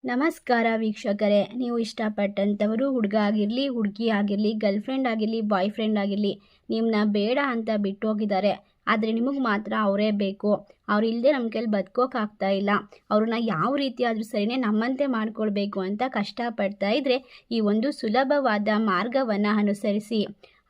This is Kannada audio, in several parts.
ನಮಸ್ಕಾರ ವೀಕ್ಷಕರೇ, ನೀವು ಇಷ್ಟಪಟ್ಟಂಥವರು ಹುಡುಗ ಆಗಿರಲಿ, ಹುಡುಗಿ ಆಗಿರಲಿ, ಗರ್ಲ್ ಫ್ರೆಂಡ್ ಆಗಿರಲಿ, ಬಾಯ್ ಫ್ರೆಂಡ್ ಆಗಿರಲಿ, ನಿಮ್ಮನ್ನ ಬೇಡ ಅಂತ ಬಿಟ್ಟು ಹೋಗಿದ್ದಾರೆ. ಆದರೆ ನಿಮಗೆ ಮಾತ್ರ ಅವರೇ ಬೇಕು. ಅವ್ರು ಇಲ್ಲದೆ ನಮ್ಮ ಕೈಲಿ ಬದುಕೋಕ್ಕಾಗ್ತಾ ಇಲ್ಲ. ಅವ್ರನ್ನ ಯಾವ ರೀತಿ ಆದರೂ ಸರಿನೇ ನಮ್ಮಂತೆ ಮಾಡ್ಕೊಳ್ಬೇಕು ಅಂತ ಕಷ್ಟಪಡ್ತಾ ಇದ್ದರೆ ಈ ಒಂದು ಸುಲಭವಾದ ಮಾರ್ಗವನ್ನು ಅನುಸರಿಸಿ.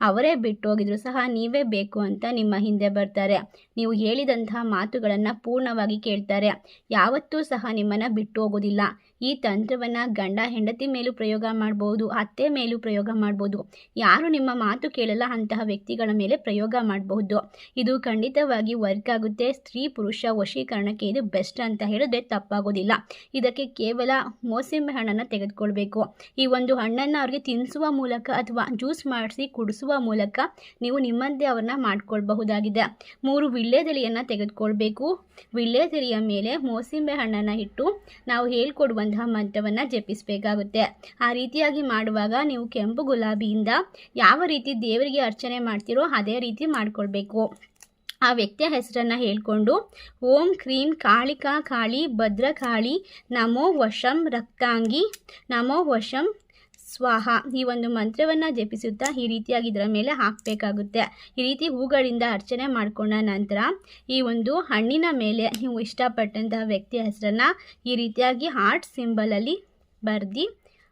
ಅವರೇ ಬಿಟ್ಟೋಗಿದ್ರು ಸಹ ನೀವೇ ಬೇಕು ಅಂತ ನಿಮ್ಮ ಹಿಂದೆ ಬರ್ತಾರೆ. ನೀವು ಹೇಳಿದಂತಹ ಮಾತುಗಳನ್ನು ಪೂರ್ಣವಾಗಿ ಕೇಳ್ತಾರೆ. ಯಾವತ್ತೂ ಸಹ ನಿಮ್ಮನ್ನು ಬಿಟ್ಟು ಹೋಗೋದಿಲ್ಲ. ಈ ತಂತ್ರವನ್ನು ಗಂಡ ಹೆಂಡತಿ ಮೇಲೂ ಪ್ರಯೋಗ ಮಾಡ್ಬೋದು, ಅತ್ತೆ ಮೇಲೂ ಪ್ರಯೋಗ ಮಾಡ್ಬೋದು. ಯಾರು ನಿಮ್ಮ ಮಾತು ಕೇಳಲ್ಲ ಅಂತಹ ವ್ಯಕ್ತಿಗಳ ಮೇಲೆ ಪ್ರಯೋಗ ಮಾಡಬಹುದು. ಇದು ಖಂಡಿತವಾಗಿ ವರ್ಕ್ ಆಗುತ್ತೆ. ಸ್ತ್ರೀ ಪುರುಷ ವಶೀಕರಣಕ್ಕೆ ಇದು ಬೆಸ್ಟ್ ಅಂತ ಹೇಳಿದ್ರೆ ತಪ್ಪಾಗೋದಿಲ್ಲ. ಇದಕ್ಕೆ ಕೇವಲ ಮೋಸಂಬಿ ಹಣ್ಣನ್ನು ತೆಗೆದುಕೊಳ್ಬೇಕು. ಈ ಒಂದು ಹಣ್ಣನ್ನು ಅವ್ರಿಗೆ ತಿನ್ನಿಸುವ ಮೂಲಕ ಅಥವಾ ಜ್ಯೂಸ್ ಮಾಡಿಸಿ ಕುಡಿಸುವ ಮೂಲಕ ನೀವು ನಿಮ್ಮಂತೆ ಅವ್ರನ್ನ ಮಾಡ್ಕೊಳ್ಬಹುದಾಗಿದೆ. 3 ವೀಳ್ಯದೆಲೆಯನ್ನು ತೆಗೆದುಕೊಳ್ಬೇಕು. ವೀಳ್ಯದೆಲೆಯ ಮೇಲೆ ಮೋಸಂಬಿ ಹಣ್ಣನ್ನು ಇಟ್ಟು ನಾವು ಹೇಳ್ಕೊಡುವಂತಹ ಮಂತ್ರವನ್ನು ಜಪಿಸಬೇಕಾಗುತ್ತೆ. ಆ ರೀತಿಯಾಗಿ ಮಾಡುವಾಗ ನೀವು ಕೆಂಪು ಗುಲಾಬಿಯಿಂದ ಯಾವ ರೀತಿ ದೇವರಿಗೆ ಅರ್ಚನೆ ಮಾಡ್ತೀರೋ ಅದೇ ರೀತಿ ಮಾಡ್ಕೊಳ್ಬೇಕು. ಆ ವ್ಯಕ್ತಿಯ ಹೆಸರನ್ನು ಹೇಳ್ಕೊಂಡು ಓಂ ಕ್ರೀಂ ಕಾಳಿಕಾ ಕಾಳಿ ಭದ್ರಕಾಳಿ ನಮೋ ವಶಂ ರಕ್ತಾಂಗಿ ನಮೋ ವಶಂ ಸ್ವಾಹ ಈ ಒಂದು ಮಂತ್ರವನ್ನು ಜಪಿಸುತ್ತಾ ಈ ರೀತಿಯಾಗಿ ಇದರ ಮೇಲೆ ಹಾಕಬೇಕಾಗುತ್ತೆ. ಈ ರೀತಿ ಹೂಗಳಿಂದ ಅರ್ಚನೆ ಮಾಡಿಕೊಂಡ ನಂತರ ಈ ಒಂದು ಹಣ್ಣಿನ ಮೇಲೆ ನೀವು ಇಷ್ಟಪಟ್ಟಂತಹ ವ್ಯಕ್ತಿಯ ಹೆಸರನ್ನು ಈ ರೀತಿಯಾಗಿ ಹಾರ್ಟ್ ಸಿಂಬಲಲ್ಲಿ ಬರೆದು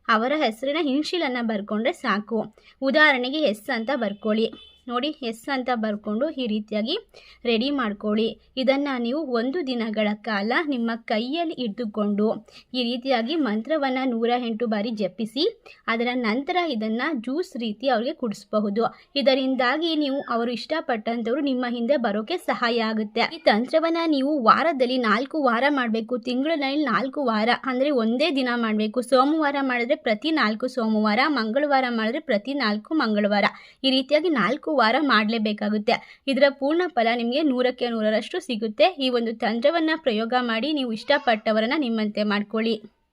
ಅವರ ಹೆಸರಿನ ಇನಿಷಿಯಲನ್ನು ಬರ್ಕೊಂಡ್ರೆ ಸಾಕು. ಉದಾಹರಣೆಗೆ ಎಸ್ ಅಂತ ಬರ್ಕೊಳ್ಳಿ. ನೋಡಿ, ಎಸ್ ಅಂತ ಬರ್ಕೊಂಡು ಈ ರೀತಿಯಾಗಿ ರೆಡಿ ಮಾಡ್ಕೊಳ್ಳಿ. ಇದನ್ನು ನೀವು 1 ದಿನಗಳ ಕಾಲ ನಿಮ್ಮ ಕೈಯಲ್ಲಿ ಹಿಡಿದುಕೊಂಡು ಈ ರೀತಿಯಾಗಿ ಮಂತ್ರವನ್ನು 108 ಬಾರಿ ಜಪಿಸಿ ಅದರ ನಂತರ ಇದನ್ನು ಜ್ಯೂಸ್ ರೀತಿ ಅವ್ರಿಗೆ ಕುಡಿಸಬಹುದು. ಇದರಿಂದಾಗಿ ನೀವು ಅವರು ಇಷ್ಟಪಟ್ಟಂಥವ್ರು ನಿಮ್ಮ ಹಿಂದೆ ಬರೋಕ್ಕೆ ಸಹಾಯ ಆಗುತ್ತೆ. ಈ ತಂತ್ರವನ್ನು ನೀವು ವಾರದಲ್ಲಿ 4 ವಾರ ಮಾಡಬೇಕು. ತಿಂಗಳಿನಲ್ಲಿ 4 ವಾರ ಅಂದರೆ ಒಂದೇ ದಿನ ಮಾಡಬೇಕು. ಸೋಮವಾರ ಮಾಡಿದ್ರೆ ಪ್ರತಿ 4 ಸೋಮವಾರ, ಮಂಗಳವಾರ ಮಾಡಿದ್ರೆ ಪ್ರತಿ 4 ಮಂಗಳವಾರ. ಈ ರೀತಿಯಾಗಿ 4 ವಾರ ಮಾಡಲೇಬೇಕಾಗುತ್ತೆ. ಇದರ ಪೂರ್ಣ ಫಲ ನಿಮಗೆ 100ಕ್ಕೆ 100ರಷ್ಟು ಸಿಗುತ್ತೆ. ಈ ಒಂದು ತಂತ್ರವನ್ನು ಪ್ರಯೋಗ ಮಾಡಿ ನೀವು ಇಷ್ಟಪಟ್ಟವರನ್ನು ನಿಮ್ಮಂತೆ ಮಾಡ್ಕೊಳ್ಳಿ.